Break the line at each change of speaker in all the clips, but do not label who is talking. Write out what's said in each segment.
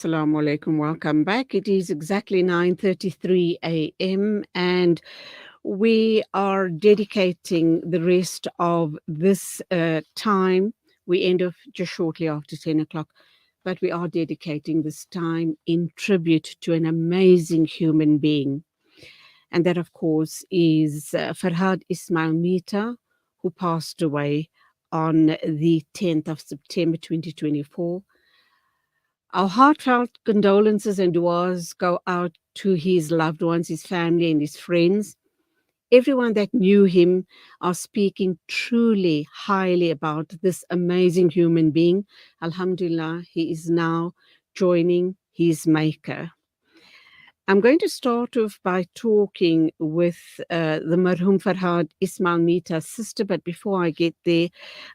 Assalamu alaikum. Welcome back. It is exactly 9:33 a.m. and we are dedicating the rest of this time. We end off just shortly after 10 o'clock, but we are dedicating this time in tribute to an amazing human being. And that, of course, is Farhaad Mitha, who passed away on the 10th of September 2024. Our heartfelt condolences and duas go out to his loved ones, his family, and his friends. Everyone that knew him are speaking truly highly about this amazing human being. Alhamdulillah, he is now joining his maker. I'm going to start off by talking with the marhum Farhaad Mitha's sister, but before I get there,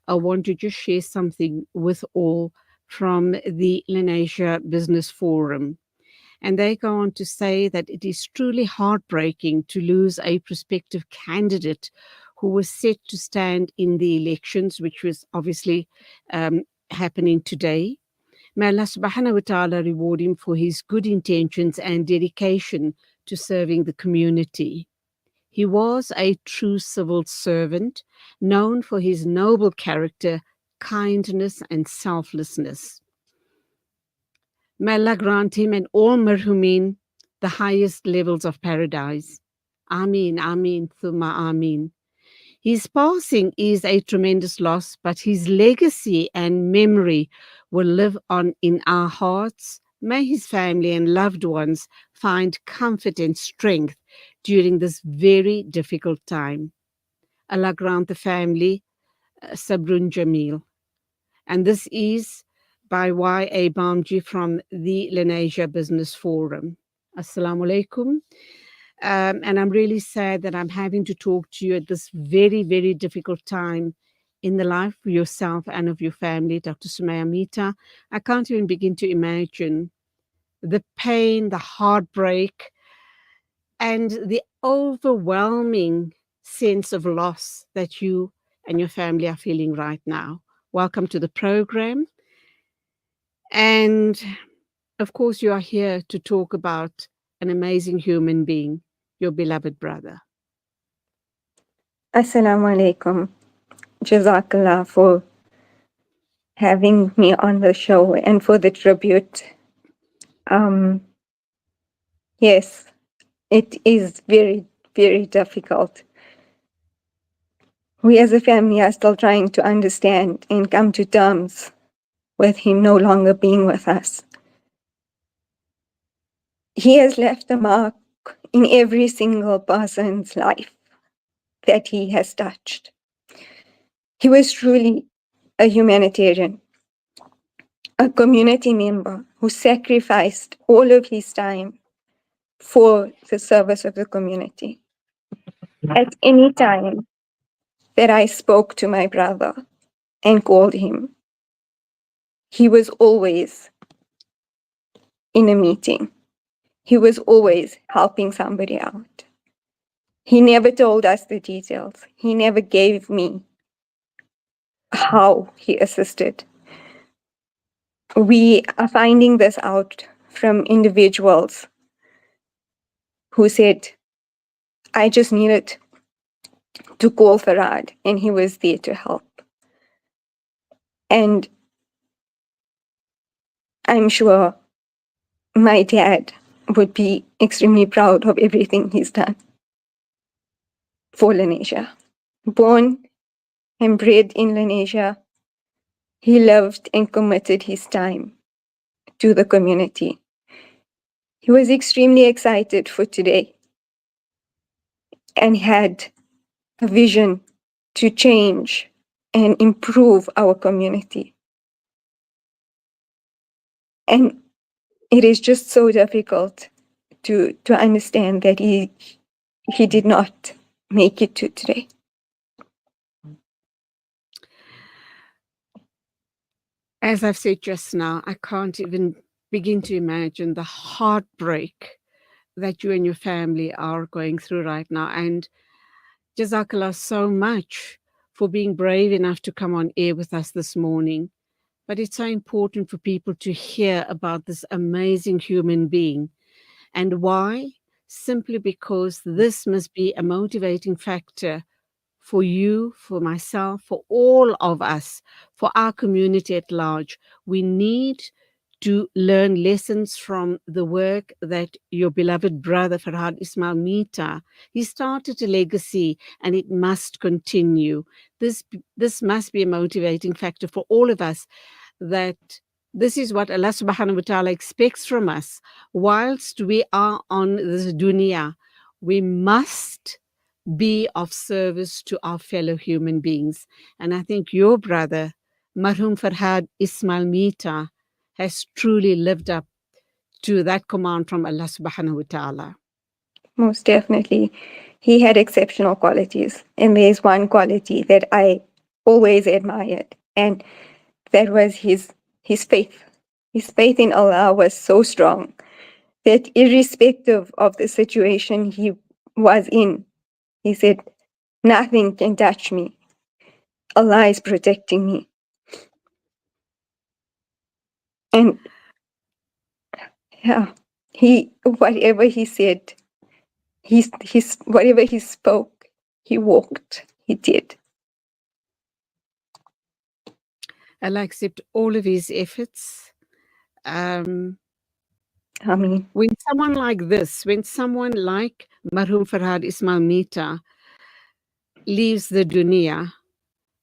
I want to just share something with all from the Lenasia Business Forum. And they go on to say that it is truly heartbreaking to lose a prospective candidate who was set to stand in the elections, which was obviously happening today. May Allah subhanahu wa ta'ala reward him for his good intentions and dedication to serving the community. He was a true civil servant, known for his noble character, kindness, and selflessness. May Allah grant him and all marhumin the highest levels of paradise. Ameen, Ameen, Thumma Ameen. His passing is a tremendous loss, but his legacy and memory will live on in our hearts. May his family and loved ones find comfort and strength during this very difficult time. Allah grant the family Sabrun Jamil. And this is by Y.A. Bamji from the Lenasia Business Forum. Assalamu alaikum. And I'm really sad that I'm having to talk to you at this very, very difficult time in the life of yourself and of your family, Dr. Sumayya Mitha. I can't even begin to imagine the pain, the heartbreak, and the overwhelming sense of loss that you and your family are feeling right now. Welcome to the program. And of course, you are here to talk about an amazing human being, your beloved brother.
Assalamu alaikum. Jazakallah for having me on the show and for the tribute. Yes, it is very, very difficult. We as a family are still trying to understand and come to terms with him no longer being with us. He has left a mark in every single person's life that he has touched. He was truly a humanitarian, a community member who sacrificed all of his time for the service of the community. At any time that I spoke to my brother and called him, he was always in a meeting. He was always helping somebody out. He never told us the details. He never gave me how he assisted. We are finding this out from individuals who said, I just needed to call Farad and he was there to help. And I'm sure my dad would be extremely proud of everything he's done for Lenasia. Born and bred in Lenasia, he loved and committed his time to the community. He was extremely excited for today and had a vision to change and improve our community. And it is just so difficult to understand that he did not make it to today.
As I've said just now, I can't even begin to imagine the heartbreak that you and your family are going through right now. And Jazakallah so much for being brave enough to come on air with us this morning. But it's so important for people to hear about this amazing human being. And why? Simply because this must be a motivating factor for you, for myself, for all of us, for our community at large. We need to learn lessons from the work that your beloved brother Farhaad Mitha, he started a legacy and it must continue. This must be a motivating factor for all of us, that this is what Allah subhanahu wa ta'ala expects from us. Whilst we are on this dunya, we must be of service to our fellow human beings. And I think your brother, Marhum Farhaad Mitha, has truly lived up to that command from Allah subhanahu wa ta'ala.
Most definitely. He had exceptional qualities. And there's one quality that I always admired, and that was his faith. His faith in Allah was so strong that irrespective of the situation he was in, he said, nothing can touch me. Allah is protecting me. And yeah, whatever he said, whatever he spoke, he walked, he did.
Allah accept all of his efforts.
Ameen.
When someone like this, when someone like Marhum Farhaad Mitha leaves the dunya,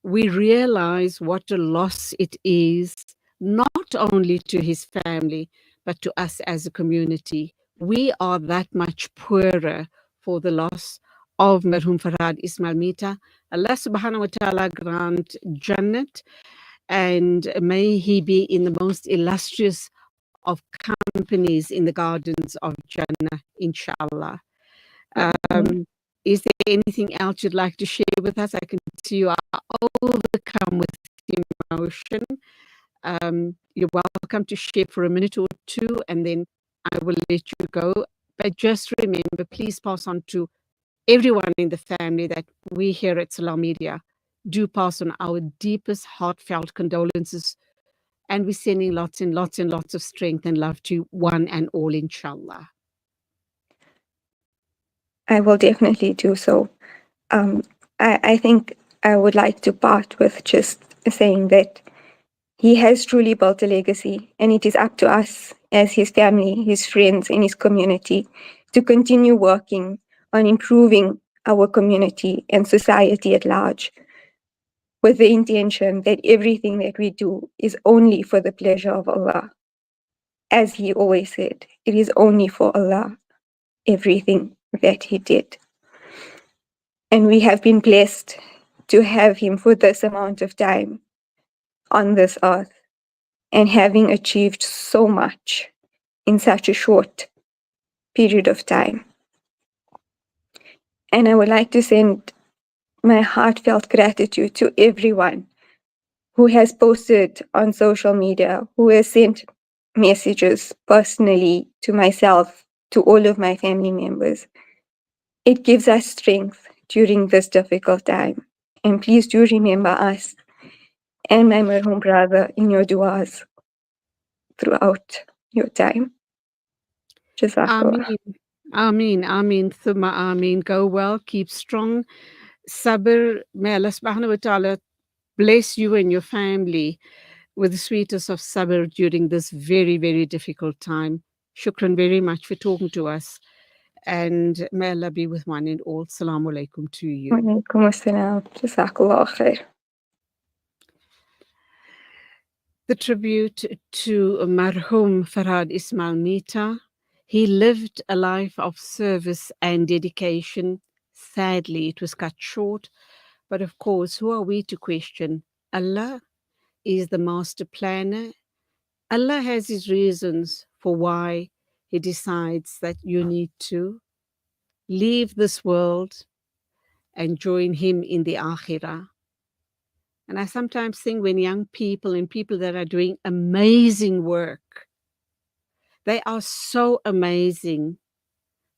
we realize what a loss it is, not only to his family, but to us as a community. We are that much poorer for the loss of Marhum Farhaad Mitha. Allah subhanahu wa ta'ala grant Jannat, and may he be in the most illustrious of companies in the gardens of Jannah, inshallah. Is there anything else you'd like to share with us? I can see you are overcome with emotion. You're welcome to share for a minute or two, and then I will let you go. But just remember, please pass on to everyone in the family that we here at Salam Media do pass on our deepest heartfelt condolences, and we're sending lots and lots and lots of strength and love to one and all, inshallah.
I will definitely do so. I think I would like to part with just saying that he has truly built a legacy, and it is up to us as his family, his friends, and his community to continue working on improving our community and society at large, with the intention that everything that we do is only for the pleasure of Allah. As he always said, it is only for Allah, everything that he did. And we have been blessed to have him for this amount of time on this earth, and having achieved so much in such a short period of time. And I would like to send my heartfelt gratitude to everyone who has posted on social media, who has sent messages personally to myself, to all of my family members. It gives us strength during this difficult time. And please do remember us and my marhum brother in your du'as throughout your time. Jazakallah.
Ameen. Ameen. Ameen. Thumma ameen. Go well. Keep strong. Sabr. May Allah subhanahu wa ta'ala bless you and your family with the sweetest of sabr during this very, very difficult time. Shukran very much for talking to us. And may Allah be with one and all. Assalamu alaikum to you.
Walaikum assalam. Jazakallah khair.
The tribute to Marhum Farhaad Mitha. He lived a life of service and dedication. Sadly, it was cut short. But of course, who are we to question? Allah is the master planner. Allah has his reasons for why he decides that you need to leave this world and join him in the akhirah. And I sometimes think when young people and people that are doing amazing work, they are so amazing.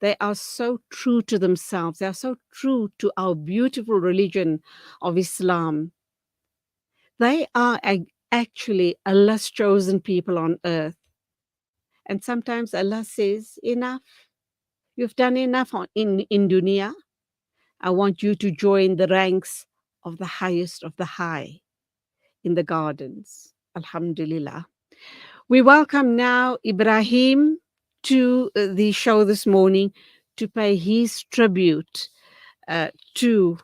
They are so true to themselves. They are so true to our beautiful religion of Islam. They are actually Allah's chosen people on earth. And sometimes Allah says, enough. You've done enough in dunya. I want you to join the ranks of the highest of the high in the gardens. Alhamdulillah. We welcome now Ebrahim to the show this morning to pay his tribute to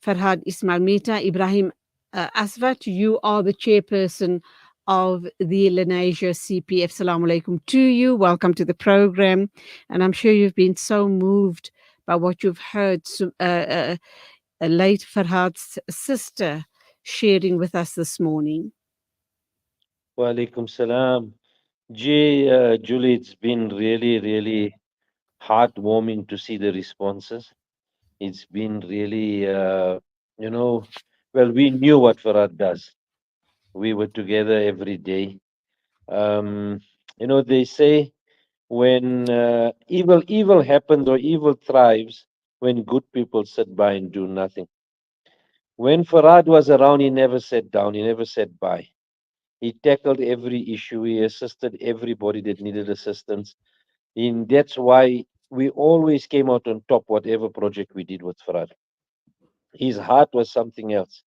Farhaad Mitha. Ebrahim Asvat, you are the chairperson of the Lenasia CPF. Assalamu alaikum to you. Welcome to the program. And I'm sure you've been so moved by what you've heard. Late Farhad's sister sharing with us this morning.
Wa alaikum salam. Julie, it's been really, really heartwarming to see the responses. It's been really, you know, well, we knew what Farad does. We were together every day. Um, they say when evil happens or evil thrives, when good people sit by and do nothing. When Farad was around, he never sat down, he never sat by. He tackled every issue. He assisted everybody that needed assistance. And that's why we always came out on top, whatever project we did with Farad. His heart was something else.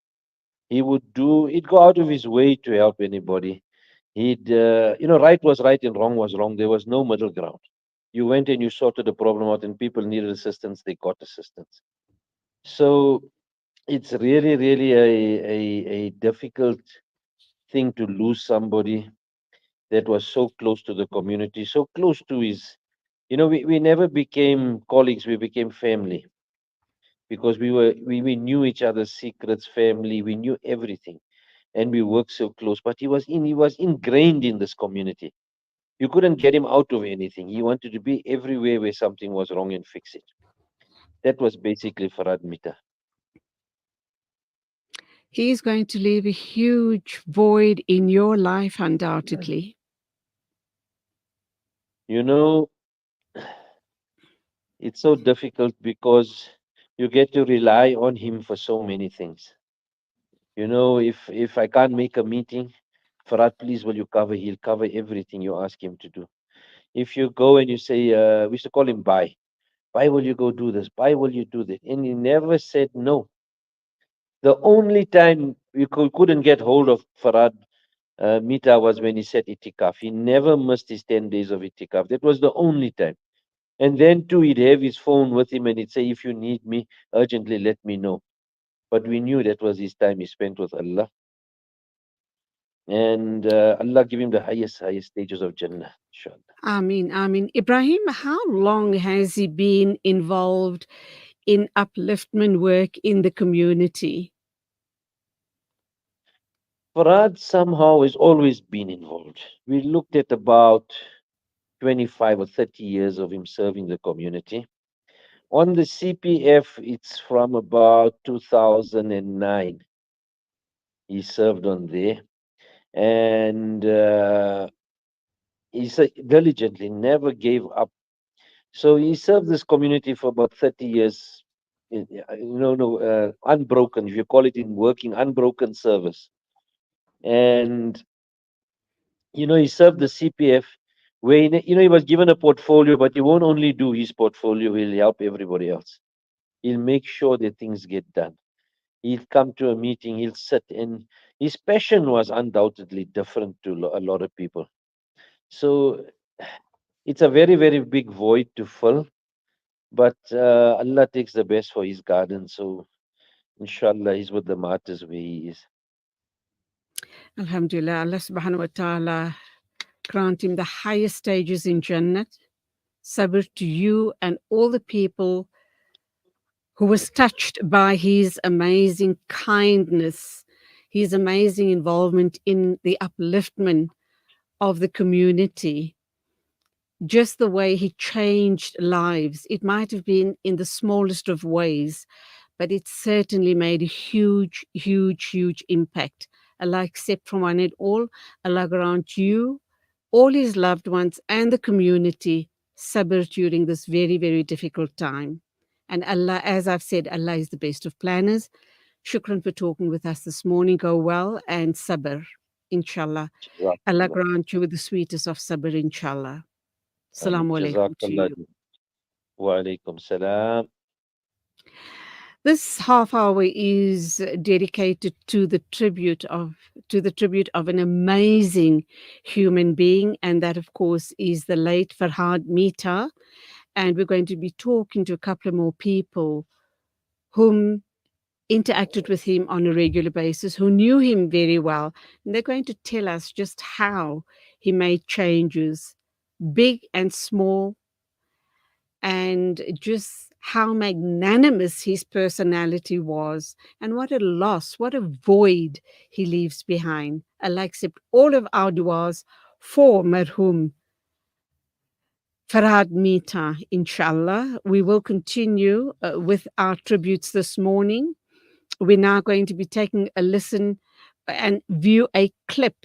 He'd go out of his way to help anybody. Right was right and wrong was wrong. There was no middle ground. You went and you sorted the problem out, and people needed assistance. They got assistance. So it's really, really a difficult thing to lose somebody that was so close to the community, so close to his. We never became colleagues, we became family because we knew each other's secrets, family, we knew everything, and we worked so close. But he was ingrained in this community. You couldn't get him out of anything. He wanted to be everywhere where something was wrong and fix it. That was basically Farhaad Mitha.
He is going to leave a huge void in your life, undoubtedly.
You know, it's so difficult because you get to rely on him for so many things. If I can't make a meeting, Farad, please will you cover? He'll cover everything you ask him to do. If you go and you say, we used to call him Bye. Why will you go do this? Why will you do that? And he never said no. The only time we couldn't get hold of Farad Mita was when he said itikaf. He never missed his 10 days of itikaf. That was the only time. And then too, he'd have his phone with him and he'd say, if you need me urgently, let me know. But we knew that was his time he spent with Allah. And Allah give him the highest stages of Jannah, inshallah.
Ameen. Ebrahim, how long has he been involved in upliftment work in the community?
Farad somehow has always been involved. We looked at about 25 or 30 years of him serving the community. On the CPF, it's from about 2009. He served on there. And he diligently never gave up. So he served this community for about 30 years, unbroken, if you call it in working, unbroken service. And, he served the CPF where, he was given a portfolio, but he won't only do his portfolio, he'll help everybody else. He'll make sure that things get done. He'll come to a meeting, he'll sit, and his passion was undoubtedly different to a lot of people. So it's a very, very big void to fill, but Allah takes the best for his garden. So inshallah, he's with the martyrs where he is.
Alhamdulillah, Allah subhanahu wa ta'ala grant him the highest stages in Jannah. Sabr to you and all the people who was touched by his amazing kindness, his amazing involvement in the upliftment of the community. Just the way he changed lives. It might have been in the smallest of ways, but it certainly made a huge, huge, huge impact. Allah accept from one and all. Allah grant you, all his loved ones, and the community sabr during this very, very difficult time. And Allah, as I've said, Allah is the best of planners. Shukran for talking with us this morning. Go well and sabr. inshallah. Allah
Jazakallah.
grant you with the sweetest of sabr, inshallah.
Ameen.
Assalamu alaikum to
Jazakallah.
you.
Wa alaikum salam.
This half hour is dedicated to the tribute of an amazing human being, and that, of course, is the late Farhaad Mitha. And we're going to be talking to a couple of more people whom interacted with him on a regular basis, who knew him very well. And they're going to tell us just how he made changes, big and small, and just how magnanimous his personality was, and what a loss, what a void he leaves behind. Allah accept all of our duas for marhum Farhaad Mitha, inshallah. We will continue with our tributes this morning. We're now going to be taking a listen and view a clip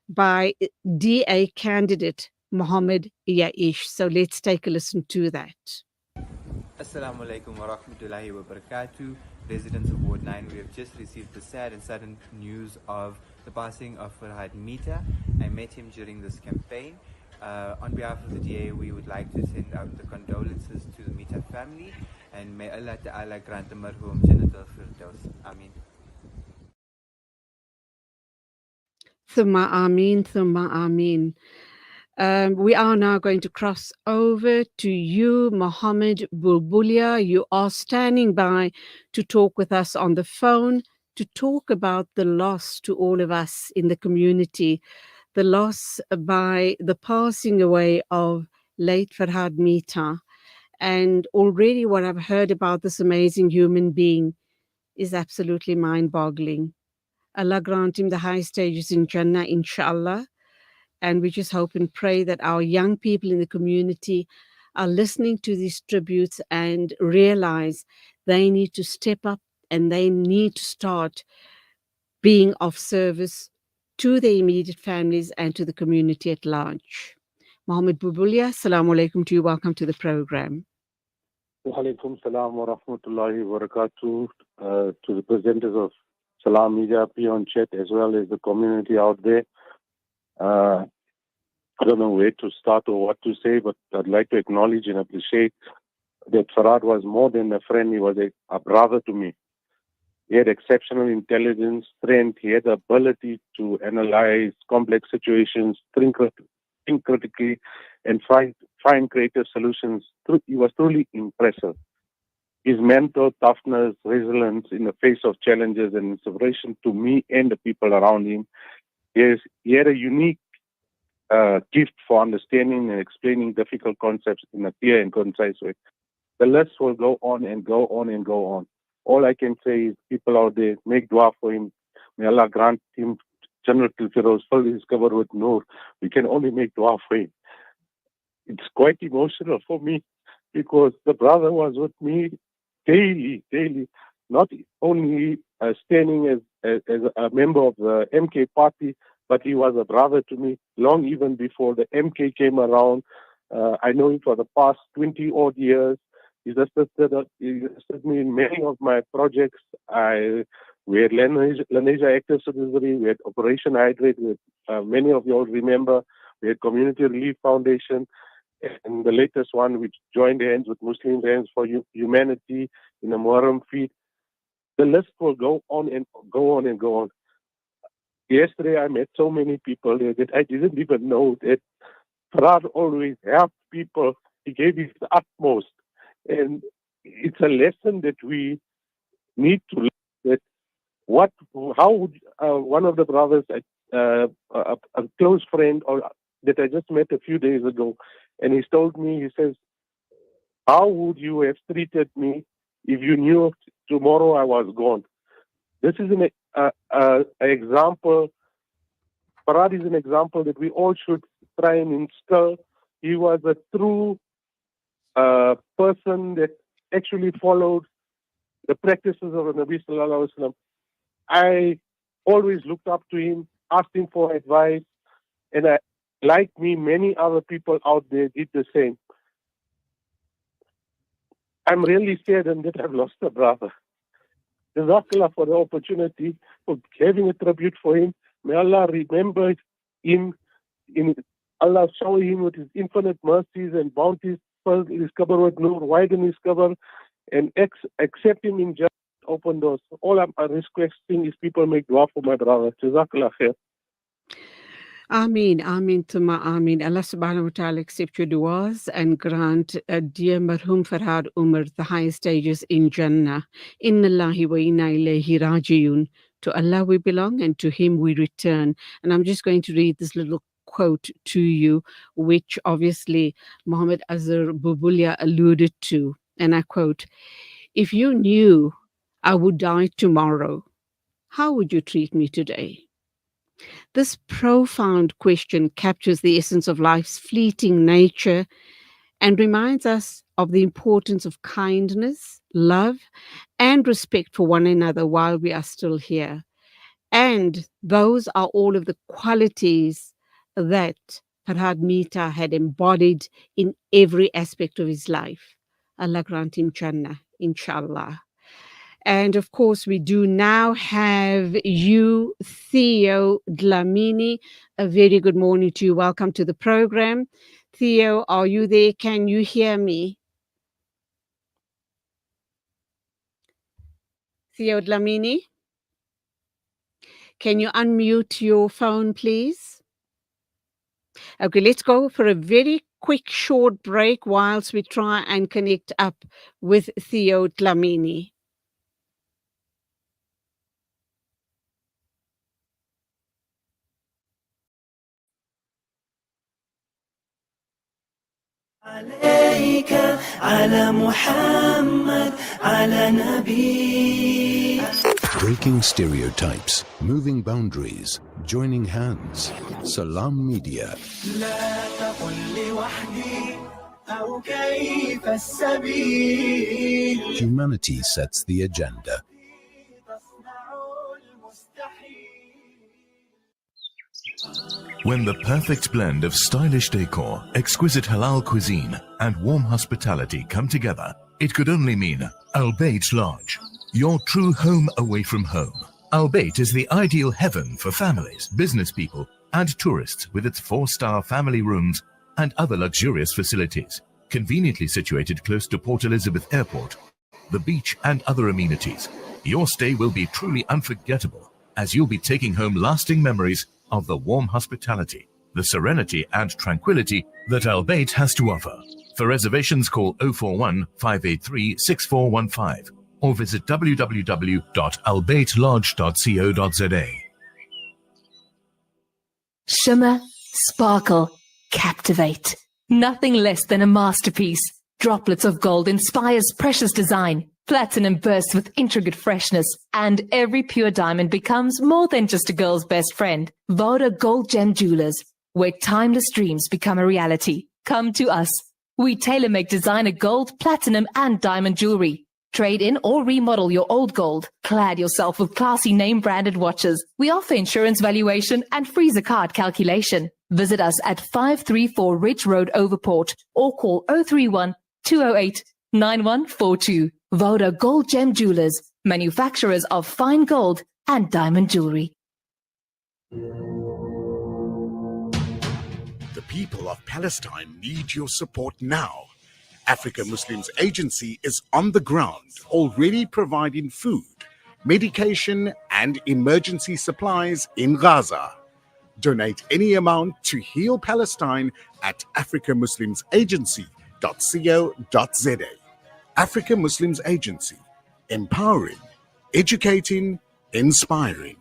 by DA candidate Mohammed Yaish. So let's take a listen to that.
Assalamu alaikum wa rahmatullahi wa barakatuh. Residents of Ward 9, we have just received the sad and sudden news of the passing of Farhaad Mitha. I met him during this campaign. On behalf of the DA, we would like to send out the condolences to the Mitha family, and may Allah Ta'ala grant the marhum Jannatul Firdaus. Ameen.
Thumma Ameen, Thumma Ameen. We are now going to cross over to you, Mahomed Bulbulia. You are standing by to talk with us on the phone, to talk about the loss to all of us in the community, the loss by the passing away of late Farhaad Mitha. And already what I've heard about this amazing human being is absolutely mind-boggling. Allah grant him the high stages in Jannah, inshallah. And we just hope and pray that our young people in the community are listening to these tributes and realize they need to step up and they need to start being of service to their immediate families and to the community at large. Mohammed Bulbulia, Assalamu alaikum to you. Welcome to the program.
Wa alaikum salam wa rahmatullahi wa barakatuh. To the presenters of Salam Media on chat, as well as the community out there. I don't know where to start or what to say, but I'd like to acknowledge and appreciate that Farhaad was more than a friend. He was a brother to me. He had exceptional intelligence, strength. He had the ability to analyze complex situations, think critically, and find creative solutions. He was truly impressive. His mental toughness, resilience in the face of challenges, and inspiration to me and the people around him. He had a unique gift for understanding and explaining difficult concepts in a clear and concise way. The list will go on and go on and go on. All I can say is, people out there, make dua for him. May Allah grant him Jannatul Firdaus, fill his cover with nur. We can only make dua for him. It's quite emotional for me because the brother was with me daily, not only standing as a member of the MK party, but he was a brother to me long even before the MK came around. I know him for the past 20 odd years. He's assisted me in many of my projects. We had Lenasia Activist, we had Operation Hydrate, many of you all remember. We had Community Relief Foundation, and the latest one, which joined hands with Muslim Hands for Humanity in the Muharram feed. The list will go on and go on and go on. Yesterday, I met so many people that I didn't even know that Farhaad always helped people. He gave his utmost. And it's a lesson that we need to learn, that how would one of the brothers, a close friend or that I just met a few days ago, and he told me, he says, how would you have treated me if you knew tomorrow I was gone? This is an example. Farhaad is an example that we all should try and instill. He was a true person that actually followed the practices of the Nabi Sallallahu Alaihi Wasallam. I always looked up to him, asked him for advice, and like me, many other people out there did the same. I'm really saddened that I've lost a brother. Jazakallah for the opportunity, for having a tribute for him. May Allah remember him, Allah shower him with his infinite mercies and bounties, fill his qabr with nur, widen his qabr, and accept him in just open doors. All I'm requesting is people make dua for my brother. Jazakallah khair.
Ameen, Ameen, Tuma Ameen. Allah subhanahu wa ta'ala accept your duas and grant dear Marhum Farhad Umar the highest stages in Jannah. Inna Allahi wa inna ilayhi rajiun. To Allah we belong and to Him we return. And I'm just going to read this little quote to you, which obviously Mahomed Azhar Bulbulia alluded to. And I quote, "If you knew I would die tomorrow, how would you treat me today?" This profound question captures the essence of life's fleeting nature and reminds us of the importance of kindness, love, and respect for one another while we are still here. And those are all of the qualities that Farhaad Mitha had embodied in every aspect of his life. Allah grant him Jannah, inshallah. And of course, we do now have you, Theo Dlamini. A very good morning to you. Welcome to the program. Theo, are you there? Can you hear me? Theo Dlamini? Can you unmute your phone, please? Okay, let's go for a very quick, short break whilst we try and connect up with Theo Dlamini.
عليك على محمد على نبي.
Breaking stereotypes, moving boundaries, joining hands. Salam Media.
لا تقل لوحدي أو كيف السبيل.
Humanity sets the agenda.
When the perfect blend of stylish decor, exquisite halal cuisine, and warm hospitality come together, it could only mean Al Bayt Lodge, your true home away from home. Al Bayt is the ideal heaven for families, business people, and tourists with its 4-star family rooms and other luxurious facilities, conveniently situated close to Port Elizabeth Airport, the beach, and other amenities. Your stay will be truly unforgettable, as you'll be taking home lasting memories of the warm hospitality, the serenity and tranquility that Al Bayt has to offer. For reservations, call 041 583 6415 or visit www.albaytlodge.co.za.
Shimmer, sparkle, captivate. Nothing less than a masterpiece. Droplets of gold inspires precious design. Platinum bursts with intricate freshness, and every pure diamond becomes more than just a girl's best friend. Voda Gold Gem Jewelers, where timeless dreams become a reality. Come to us. We tailor-make designer gold, platinum, and diamond jewelry. Trade in or remodel your old gold. Clad yourself with classy name-branded watches. We offer insurance valuation and free zakat calculation. Visit us at 534 Ridge Road, Overport, or call 031 208 9142. Voda Gold Gem Jewelers, manufacturers of fine gold and diamond jewelry.
The people of Palestine need your support now. Africa Muslims Agency is on the ground, already providing food, medication, and emergency supplies in Gaza. Donate any amount to Heal Palestine at africamuslimsagency.co.za. Africa Muslims Agency, empowering, educating, inspiring.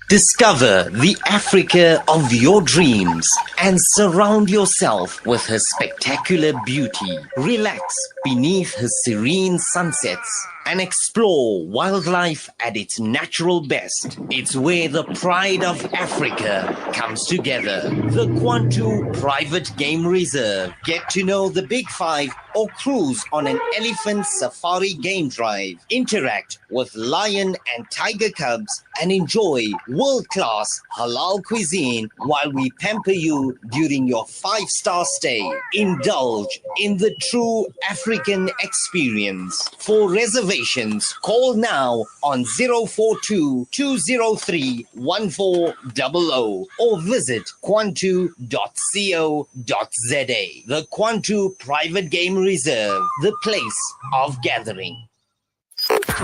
Discover the Africa of your dreams and surround yourself with her spectacular beauty. Relax beneath her serene sunsets and explore wildlife at its natural best. It's where the pride of Africa comes together. The Mkhonto Private Game Reserve. Get to know the Big Five or cruise on an elephant safari game drive. Interact with lion and tiger cubs and enjoy world-class halal cuisine while we pamper you during your 5-star stay. Indulge in the true African experience. For reservations, call now on 042-203-1400 or visit mkhonto.co.za. The Mkhonto Private Game Reserve, the place of gathering.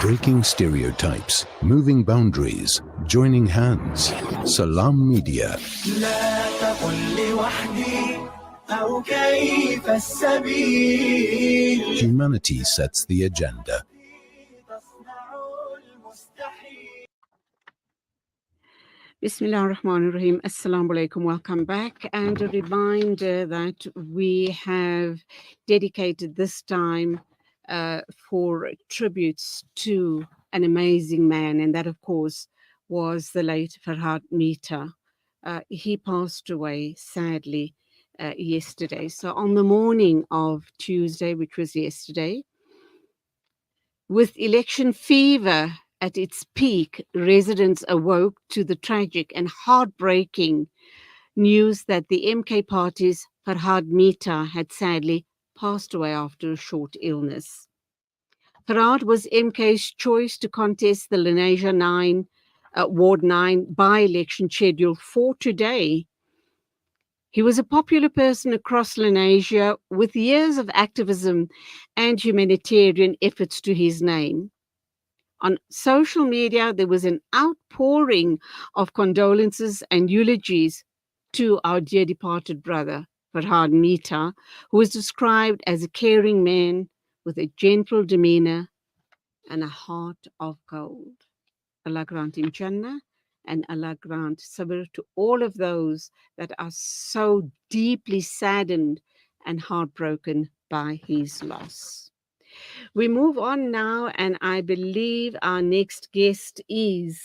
Breaking stereotypes, moving boundaries, joining hands. Salam Media.
لا تقل لوحدي أو كيف السبيل.
Humanity sets the agenda.
Bismillah ar-Rahman ar-Rahim. Assalamu alaikum. Welcome back. And a reminder that we have dedicated this time for tributes to an amazing man. And that, of course, was the late Farhaad Mitha. He passed away, sadly, yesterday. So on the morning of Tuesday, which was yesterday, with election fever at its peak, residents awoke to the tragic and heartbreaking news that the MK party's Farhaad Mitha had sadly passed away after a short illness. Farhaad was MK's choice to contest the Lenasia Ward 9 by-election scheduled for today. He was a popular person across Lenasia with years of activism and humanitarian efforts to his name. On social media, there was an outpouring of condolences and eulogies to our dear departed brother, Farhaad Mitha, who was described as a caring man with a gentle demeanor and a heart of gold. Allah grant him Jannah, and Allah grant sabr to all of those that are so deeply saddened and heartbroken by his loss. We move on now, and I believe our next guest is...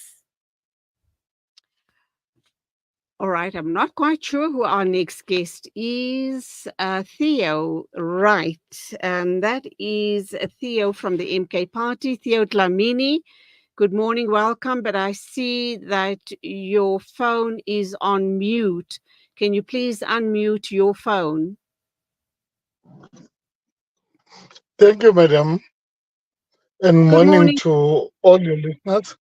All right, I'm not quite sure who our next guest is. Theo, right. That is Theo from the MK party, Theo Dlamini. Good morning, welcome. But I see that your phone is on mute. Can you please unmute your phone?
Thank you, madam. And
Good
morning
morning.
to all your listeners.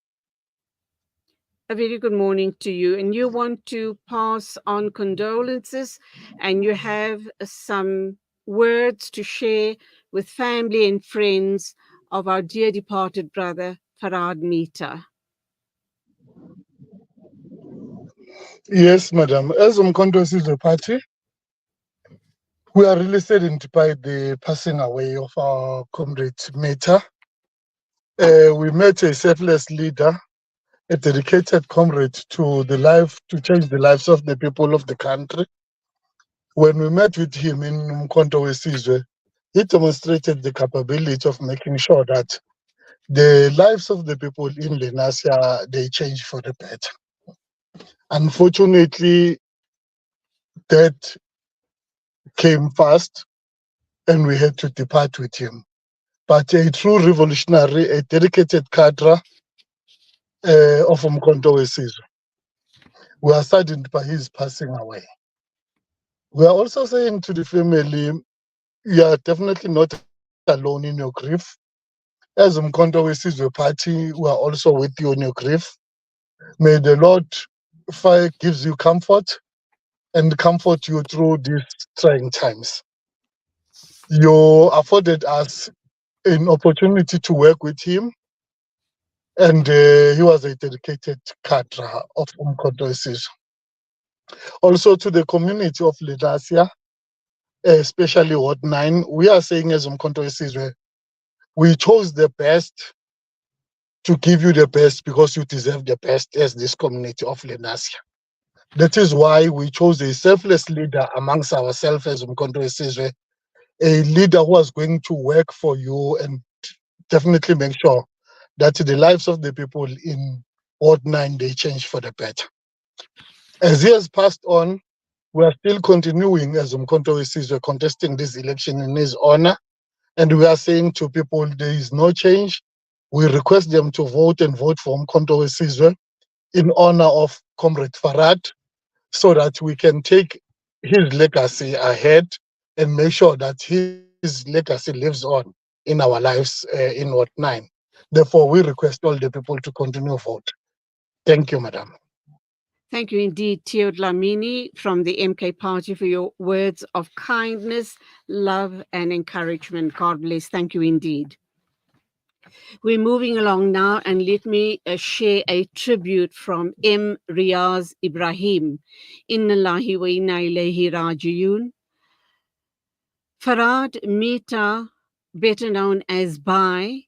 A very good morning to you. And you want to pass on condolences, and you have some words to share with family and friends of our dear departed brother, Farhaad Mitha.
Yes, madam. As uMkhonto is the party, we are really saddened by the passing away of our comrade Mitha. We met a selfless leader, a dedicated comrade to change the lives of the people of the country. When we met with him in uMkhonto weSizwe, he demonstrated the capability of making sure that the lives of the people in Lenasia, they change for the better. Unfortunately, that came fast and we had to depart with him. But a true revolutionary, a dedicated cadre of uMkhonto weSizwe. We are saddened by his passing away. We are also saying to the family, you are definitely not alone in your grief. As uMkhonto weSizwe party, we are also with you in your grief. May the Lord gives you comfort and comfort you through these trying times. You afforded us an opportunity to work with him, and he was a dedicated cadre of uMkhonto weSizwe. Also to the community of Lenasia, especially Ward 9, we are saying as uMkhonto weSizwe, we chose the best to give you the best because you deserve the best as this community of Lenasia. That is why we chose a selfless leader amongst ourselves as uMkhonto weSizwe, a leader who is going to work for you and definitely make sure that the lives of the people in Ward 9, they change for the better. As he has passed on, we are still continuing as uMkhonto weSizwe contesting this election in his honor. And we are saying to people, there is no change. We request them to vote and vote for uMkhonto weSizwe in honor of Comrade Farad, so that we can take his legacy ahead and make sure that his legacy lives on in our lives in Ward 9. Therefore, we request all the people to continue vote. Thank you, Madam.
Thank you indeed, Theo Dlamini from the MK Party, for your words of kindness, love, and encouragement. God bless. Thank you indeed. We're moving along now, and let me share a tribute from M. Riaz Ebrahim. Inna Lillahi wa inna ilayhi raji'un. Farhaad Mitha, better known as Bai,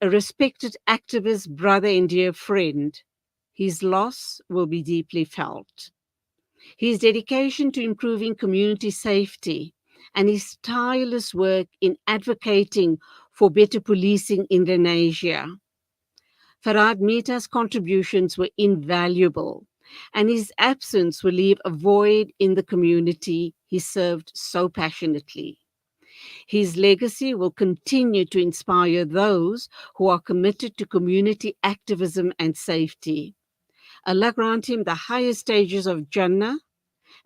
a respected activist, brother, and dear friend. His loss will be deeply felt. His dedication to improving community safety and his tireless work in advocating for better policing in Lenasia. Farhaad Mitha's contributions were invaluable, and his absence will leave a void in the community he served so passionately. His legacy will continue to inspire those who are committed to community activism and safety. Allah grant him the highest stages of Jannah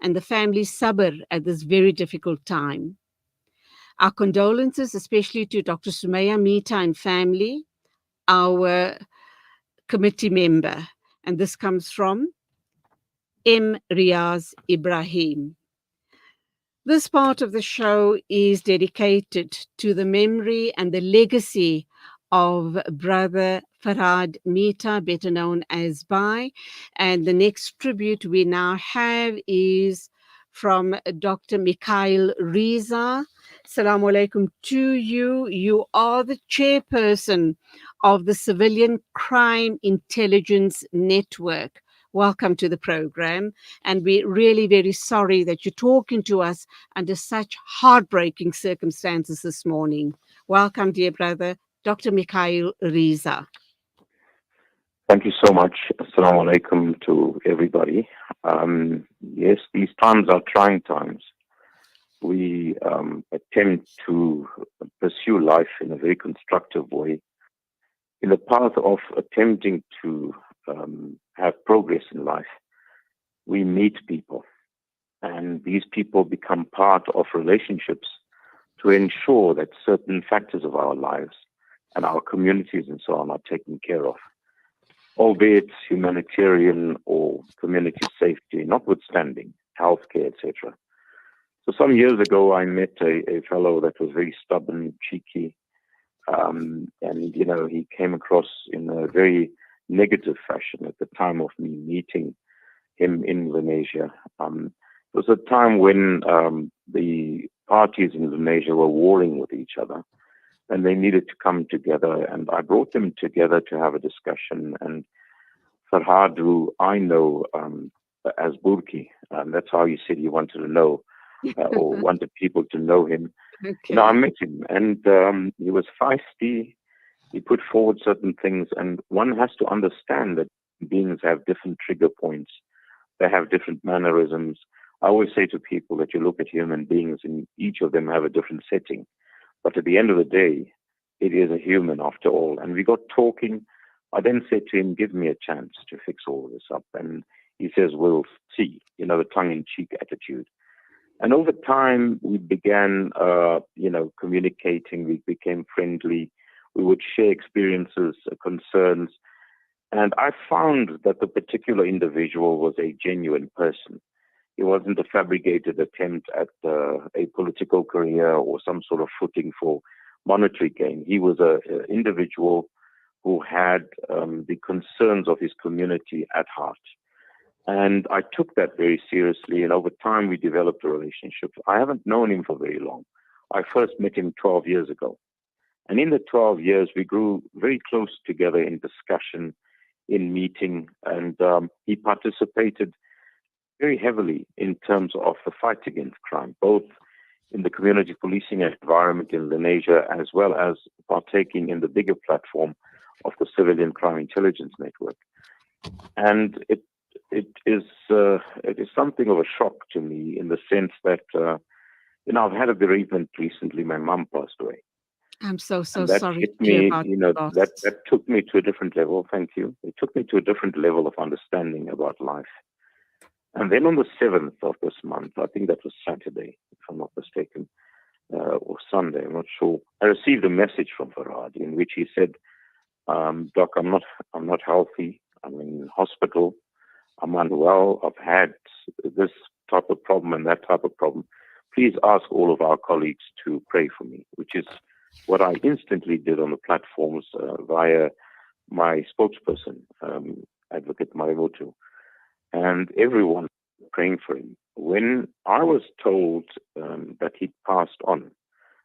and the family sabr at this very difficult time. Our condolences, especially to Dr. Sumayya Mitha and family, our committee member. And this comes from M. Riaz Ebrahim. This part of the show is dedicated to the memory and the legacy of Brother Farhaad Mitha, better known as Bai. And the next tribute we now have is from Dr. Mikhail Reza. Assalamu alaikum to you. You are the chairperson of the Civilian Crime Intelligence Network. Welcome to the program, and we're really very sorry that you're talking to us under such heartbreaking circumstances this morning. Welcome, dear brother, Dr. Mikhail Reza.
Thank you so much. Assalamu alaikum to everybody. Yes, these times are trying times. We attempt to pursue life in a very constructive way, in the path of attempting to have progress in life. We meet people, and these people become part of relationships to ensure that certain factors of our lives and our communities and so on are taken care of, albeit humanitarian or community safety, notwithstanding healthcare, etc. So some years ago, I met a fellow that was very stubborn, cheeky, and he came across in a very negative fashion at the time of me meeting him in Lenasia. It was a time when the parties in Lenasia were warring with each other, and they needed to come together, and I brought them together to have a discussion. And Farhaad, who I know as Burki, that's how he said he wanted to know, or wanted people to know him.
Okay.
I met him, and he was feisty. He put forward certain things, and one has to understand that beings have different trigger points. They have different mannerisms. I always say to people that you look at human beings, and each of them have a different setting. But at the end of the day, it is a human after all. And we got talking. I then said to him, give me a chance to fix all of this up. And he says, we'll see, the tongue-in-cheek attitude. And over time, we began, communicating. We became friendly. We would share experiences, concerns. And I found that the particular individual was a genuine person. He wasn't a fabricated attempt at a political career or some sort of footing for monetary gain. He was an individual who had the concerns of his community at heart. And I took that very seriously, and over time we developed a relationship. I haven't known him for very long. I first met him 12 years ago. And in the 12 years, we grew very close together in discussion, in meeting, and he participated very heavily in terms of the fight against crime, both in the community policing environment in Lenasia, as well as partaking in the bigger platform of the Civilian Crime Intelligence Network. And it is something of a shock to me in the sense that, I've had a bereavement recently. My mum passed away.
I'm so
And that
sorry
hit
to hear
me,
about loss.
that took me to a different level. Thank you. It took me to a different level of understanding about life. And then on the 7th of this month, I think that was Saturday, if I'm not mistaken, or Sunday, I'm not sure. I received a message from Farhaad in which he said, "Doc, I'm not healthy. I'm in hospital. I'm unwell. I've had this type of problem and that type of problem. Please ask all of our colleagues to pray for me," which is what I instantly did on the platforms via my spokesperson, Advocate Mkhonto, and everyone praying for him. When I was told that he passed on,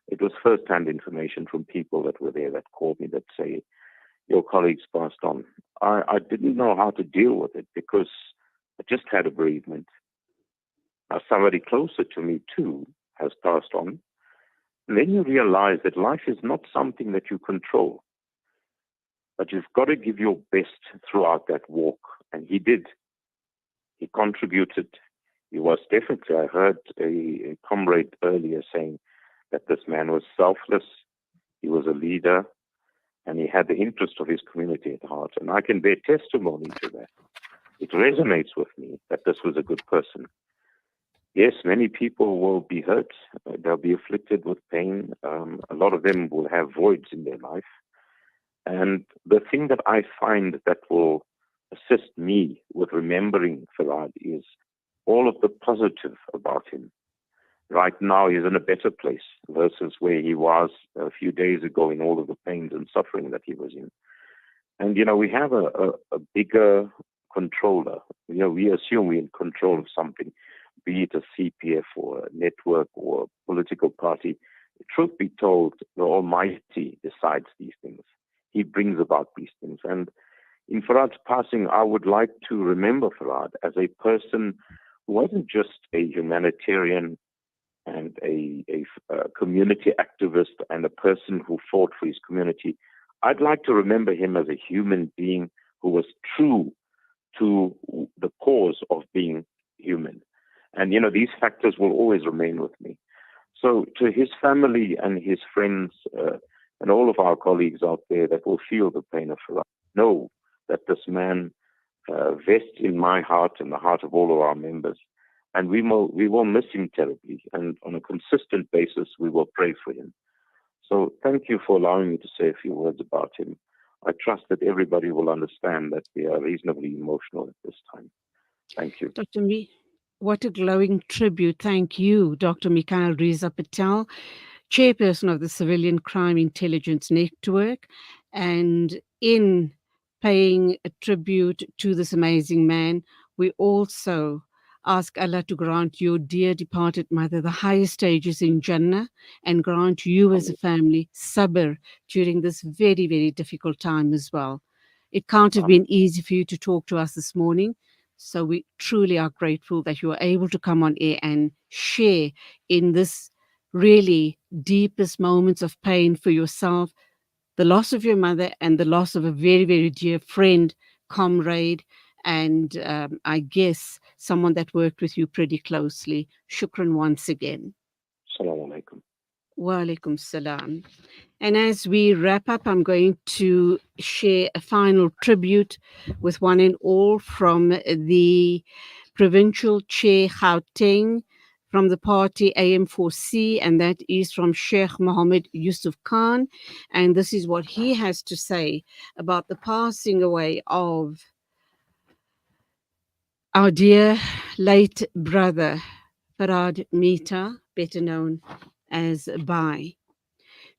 it was first-hand information from people that were there that called me that say, "Your colleagues passed on." I didn't know how to deal with it because I just had a bereavement. Somebody closer to me too has passed on. And then you realize that life is not something that you control, but you've got to give your best throughout that walk. And he did. He contributed. He was definitely, I heard a comrade earlier saying that this man was selfless. He was a leader, and he had the interest of his community at heart. And I can bear testimony to that. It resonates with me that this was a good person. Yes, many people will be hurt. They'll be afflicted with pain. A lot of them will have voids in their life. And the thing that I find that will assist me with remembering Farhaad is all of the positive about him. Right now, he's in a better place versus where he was a few days ago in all of the pains and suffering that he was in. And, we have a bigger controller. We assume we're in control of something, be it a CPF or a network or a political party. Truth be told, the Almighty decides these things. He brings about these things. And in Farhaad's passing, I would like to remember Farhaad as a person who wasn't just a humanitarian and a community activist and a person who fought for his community. I'd like to remember him as a human being who was true to the cause of being human. And, these factors will always remain with me. So to his family and his friends and all of our colleagues out there that will feel the pain of Farhaad, know that this man vests in my heart and the heart of all of our members. And we will miss him terribly. And on a consistent basis, we will pray for him. So thank you for allowing me to say a few words about him. I trust that everybody will understand that we are reasonably emotional at this time. Thank you.
Dr. Me, what a glowing tribute. Thank you, Dr. Mikhail Reza Patel, Chairperson of the Civilian Crime Intelligence Network. And in paying a tribute to this amazing man, we also ask Allah to grant your dear departed mother the highest stages in Jannah and grant you as a family sabr during this very, very difficult time as well. It can't have been easy for you to talk to us this morning. So we truly are grateful that you were able to come on air and share in this really deepest moments of pain for yourself, the loss of your mother and the loss of a very, very dear friend, comrade, and I guess someone that worked with you pretty closely. Shukran once again.
Assalamu alaikum.
Wa alaikum salam. And as we wrap up, I'm going to share a final tribute with one and all from the provincial chair Gauteng, from the party AM4C, and that is from Sheikh Mohammed Yusuf Khan. And this is what he has to say about the passing away of our dear late brother, Farhaad Mitha, better known as Bai.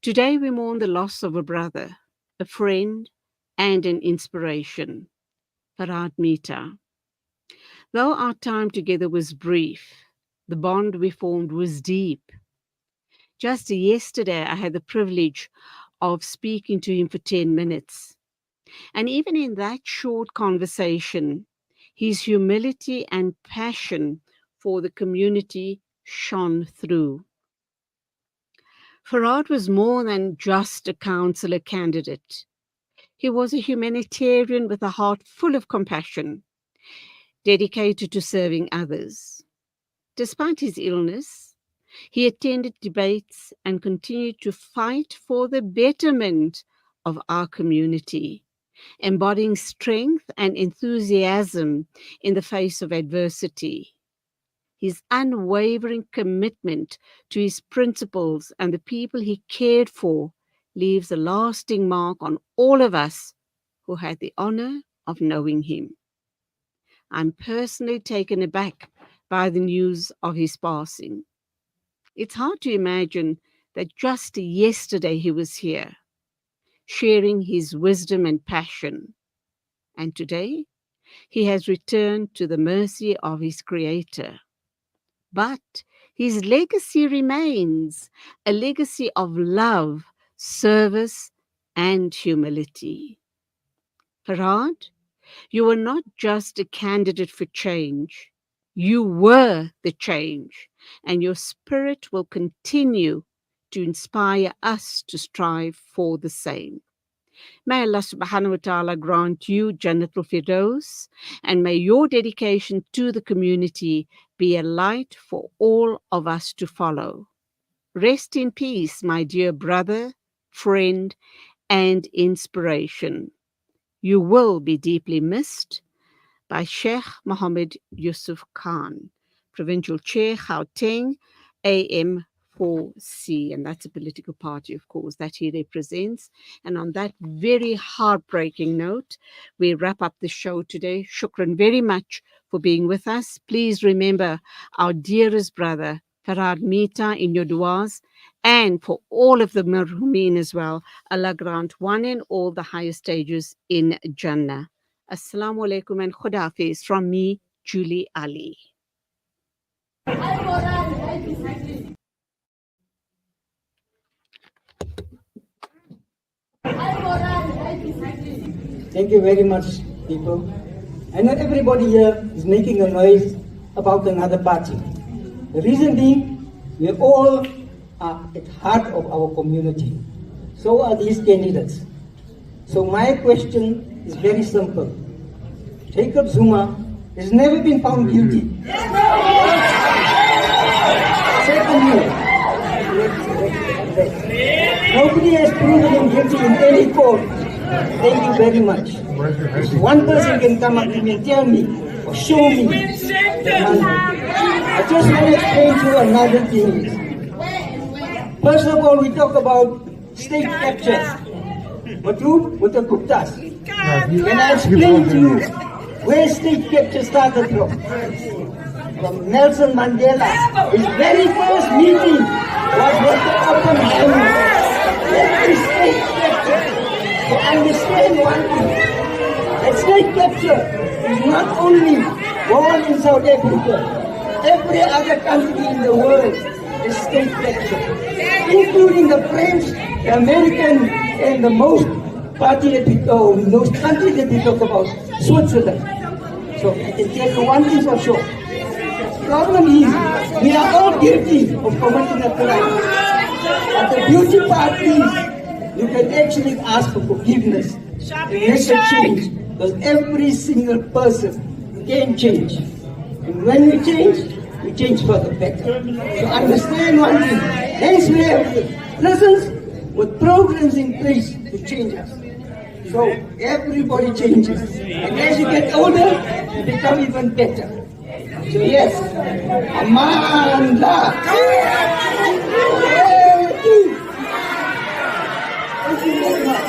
Today we mourn the loss of a brother, a friend, and an inspiration, Farhaad Mitha. Though our time together was brief, the bond we formed was deep. Just yesterday, I had the privilege of speaking to him for 10 minutes. And even in that short conversation, his humility and passion for the community shone through. Farhaad was more than just a councillor candidate. He was a humanitarian with a heart full of compassion, dedicated to serving others. Despite his illness, He attended debates and continued to fight for the betterment of our community, embodying strength and enthusiasm in the face of adversity. His unwavering commitment to his principles and the people he cared for leaves a lasting mark on all of us who had the honor of knowing him. I'm personally taken aback by the news of his passing. It's hard to imagine that just yesterday he was here, sharing his wisdom and passion. And today, he has returned to the mercy of his Creator. But his legacy remains a legacy of love, service, and humility. Farhaad, you were not just a candidate for change. You were the change, and your spirit will continue to inspire us to strive for the same. May Allah subhanahu wa ta'ala grant you Jannatul Firdaus, and may your dedication to the community be a light for all of us to follow. Rest in peace, my dear brother, friend, and inspiration. You will be deeply missed. By Sheikh Mohammed Yusuf Khan, Provincial Chair, Gauteng, AM4C, and that's a political party, of course, that he represents. And on that very heartbreaking note, we wrap up the show today. Shukran very much for being with us. Please remember our dearest brother, Farhaad Mitha, in your duas, and for all of the marhumin as well. Allah grant one and all the higher stages in Jannah. Assalamu alaikum and Khuda Hafiz from me, Julie Ali.
Thank you very much, people. I know everybody here is making a noise about another party. The reason being, we all are at heart of our community. So are these candidates. So my question is very simple. Jacob Zuma has never been found guilty. Secondly, nobody has proven him guilty in any court. Thank you very much. If one person can come up to me and tell me or show me. I just want to explain to you another thing. First of all, we talk about state capture. But who? With the Guptas. Can I explain to you where state capture started from? From Nelson Mandela. His very first meeting was with the Oppenheimer. Every state capture. To understand one thing, that state capture is not only born in South Africa, every other country in the world is state capture, including the French, the American, and the most party that we talk, those countries that we talk about, Switzerland. So I can tell you one thing for sure. The problem is, we are all guilty of committing a crime. But the beauty part is, you can actually ask for forgiveness and make a change, because every single person can change. And when we change for the better. So understand one thing. Hence we have lessons with programs in place to change us. So everybody changes. And as you get older, you become even better. So yes, Amanda. Thank you very much.